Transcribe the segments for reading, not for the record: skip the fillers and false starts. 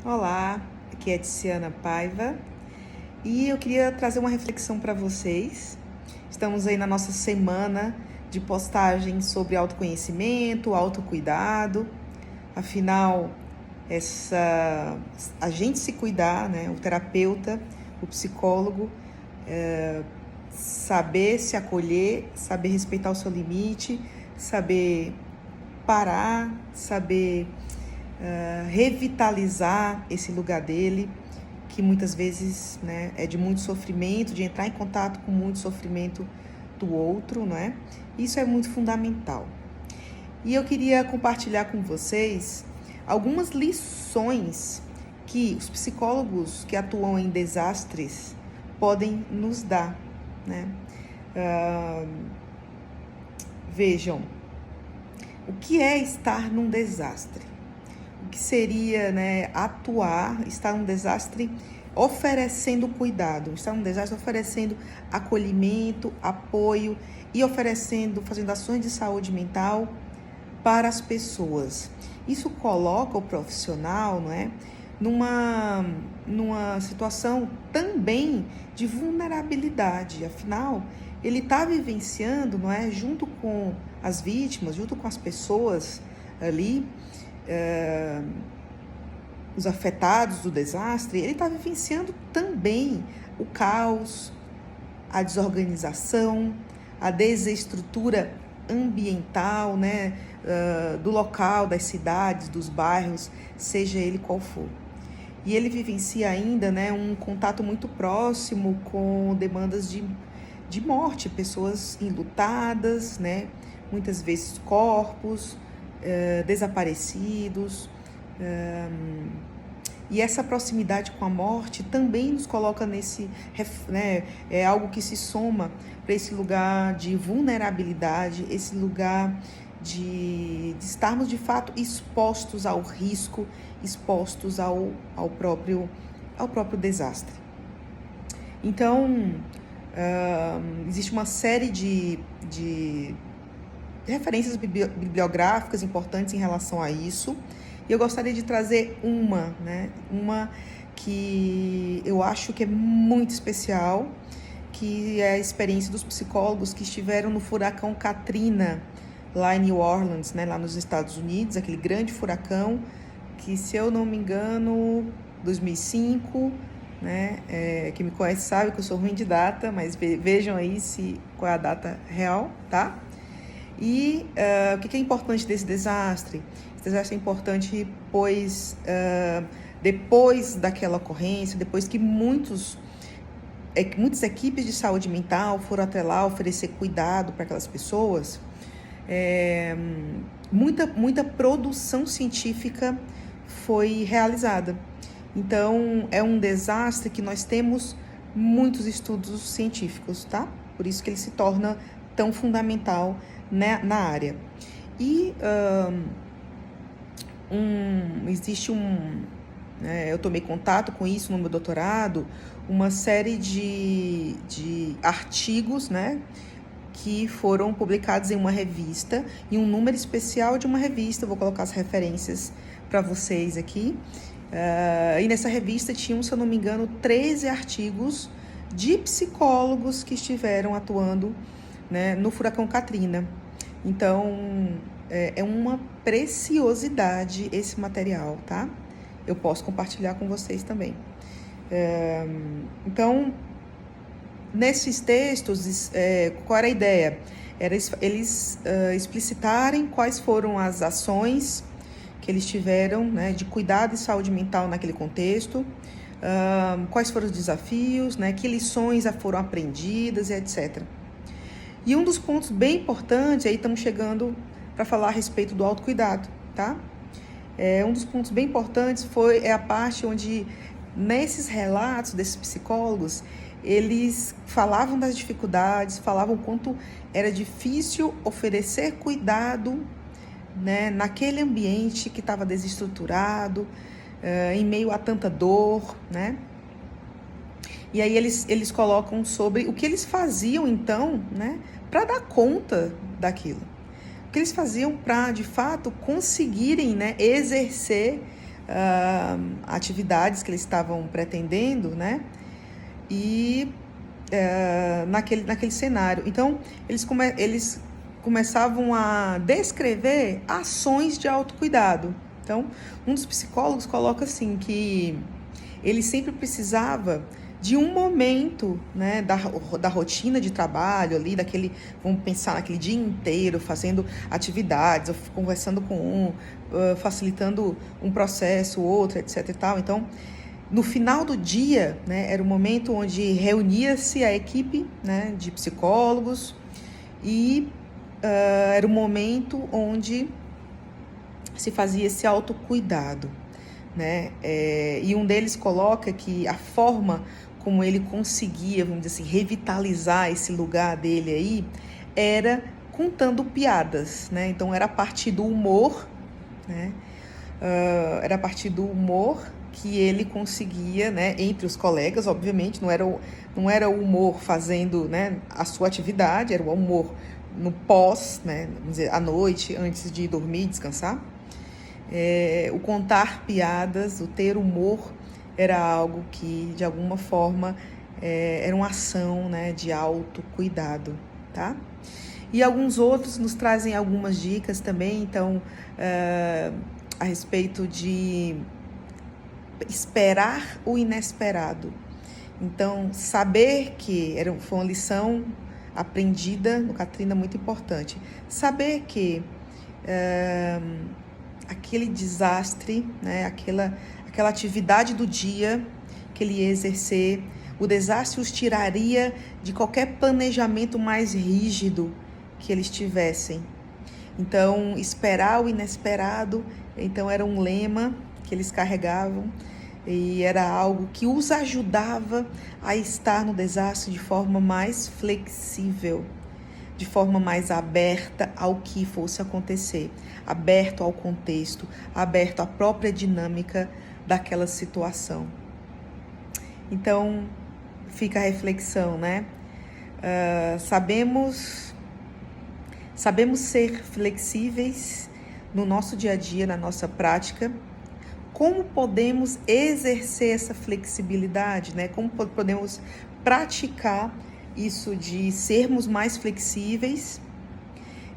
Olá, aqui é Tiziana Paiva e eu queria trazer uma reflexão para vocês. Estamos aí na nossa semana de postagens sobre autoconhecimento, autocuidado. Afinal, a gente se cuidar, né? O terapeuta, o psicólogo, saber se acolher, saber respeitar o seu limite, saber parar, saber revitalizar esse lugar dele, que muitas vezes, né, é de muito sofrimento, de entrar em contato com muito sofrimento do outro, não é? Isso é muito fundamental. E eu queria compartilhar com vocês algumas lições que os psicólogos que atuam em desastres podem nos dar, né? Vejam, o que é estar num desastre? O que seria, né, estar num desastre oferecendo cuidado, estar num desastre oferecendo acolhimento, apoio e fazendo ações de saúde mental para as pessoas. Isso coloca o profissional, não é, numa situação também de vulnerabilidade. Afinal, ele está vivenciando, não é, junto com as vítimas, junto com as pessoas ali, os afetados do desastre, ele está vivenciando também o caos, a desorganização, a desestrutura ambiental, né, do local, das cidades, dos bairros, seja ele qual for. E ele vivencia ainda, né, um contato muito próximo com demandas de morte, pessoas enlutadas, né, muitas vezes corpos desaparecidos. E essa proximidade com a morte também nos coloca né, é algo que se soma para esse lugar de vulnerabilidade, esse lugar de estarmos de fato expostos ao risco, expostos ao próprio desastre. Então, existe uma série de referências bibliográficas importantes em relação a isso. E eu gostaria de trazer uma que eu acho que é muito especial, que é a experiência dos psicólogos que estiveram no furacão Katrina, lá em New Orleans, né, lá nos Estados Unidos, aquele grande furacão que, se eu não me engano, 2005, né, quem me conhece sabe que eu sou ruim de data, mas vejam aí qual é a data real, tá? E o que é importante desse desastre? Esse desastre é importante pois depois daquela ocorrência, depois que muitas equipes de saúde mental foram até lá oferecer cuidado para aquelas pessoas, muita produção científica foi realizada. Então, é um desastre que nós temos muitos estudos científicos, tá? Por isso que ele se torna tão fundamental, né, na área. E existe eu tomei contato com isso no meu doutorado, uma série de artigos, né, que foram publicados em uma revista, em um número especial de uma revista. Eu vou colocar as referências para vocês aqui. E nessa revista tinham, se eu não me engano, 13 artigos de psicólogos que estiveram atuando, né, no furacão Katrina. Então, é uma preciosidade esse material, tá? Eu posso compartilhar com vocês também. Então, nesses textos, qual era a ideia? Era eles explicitarem quais foram as ações que eles tiveram, né, de cuidado e saúde mental naquele contexto, quais foram os desafios, né, que lições foram aprendidas e etc. E um dos pontos bem importantes, aí estamos chegando para falar a respeito do autocuidado, tá? Um dos pontos bem importantes é a parte onde, nesses relatos desses psicólogos, eles falavam das dificuldades, falavam quanto era difícil oferecer cuidado, né, naquele ambiente que estava desestruturado, em meio a tanta dor, né? E aí eles colocam sobre o que eles faziam, então, né, para dar conta daquilo. O que eles faziam para, de fato, conseguirem, né, exercer atividades que eles estavam pretendendo, né? E naquele cenário. Então, eles começavam a descrever ações de autocuidado. Então, um dos psicólogos coloca assim, que ele sempre precisava de um momento, né, da rotina de trabalho ali, vamos pensar naquele dia inteiro, fazendo atividades, conversando com facilitando um processo, outro, etc e tal. Então, no final do dia, né, era o momento onde reunia-se a equipe, né, de psicólogos e era o momento onde se fazia esse autocuidado, né? E um deles coloca que a forma como ele conseguia, vamos dizer assim, revitalizar esse lugar dele aí, era contando piadas, né? Então era a partir do humor, né? Era a partir do humor que ele conseguia, né, entre os colegas, obviamente, não era o humor fazendo, né, a sua atividade, era o humor no pós, né, vamos dizer, à noite, antes de dormir, descansar. O contar piadas, o ter humor, era algo que, de alguma forma, era uma ação, né, de autocuidado, tá? E alguns outros nos trazem algumas dicas também, então, a respeito de esperar o inesperado. Então, saber que foi uma lição aprendida no Katrina muito importante. Saber que aquele desastre, né, aquela atividade do dia que ele ia exercer, o desastre os tiraria de qualquer planejamento mais rígido que eles tivessem. Então, esperar o inesperado, então era um lema que eles carregavam e era algo que os ajudava a estar no desastre de forma mais flexível, de forma mais aberta ao que fosse acontecer, aberto ao contexto, aberto à própria dinâmica daquela situação. Então, fica a reflexão, né? Sabemos ser flexíveis no nosso dia a dia, na nossa prática. Como podemos exercer essa flexibilidade, né? Como podemos praticar isso de sermos mais flexíveis,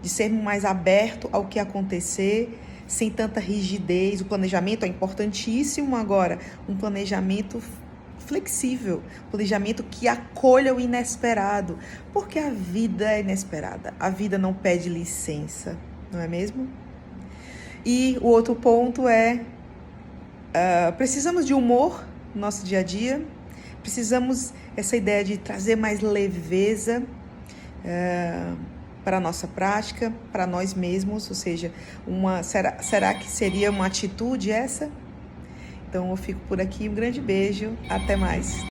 de sermos mais abertos ao que acontecer, sem tanta rigidez. O planejamento é importantíssimo agora, um planejamento flexível, planejamento que acolha o inesperado, porque a vida é inesperada, a vida não pede licença, não é mesmo? E o outro ponto é, precisamos de humor no nosso dia a dia, precisamos essa ideia de trazer mais leveza para a nossa prática, para nós mesmos, ou seja, será que seria uma atitude essa? Então eu fico por aqui, um grande beijo, até mais.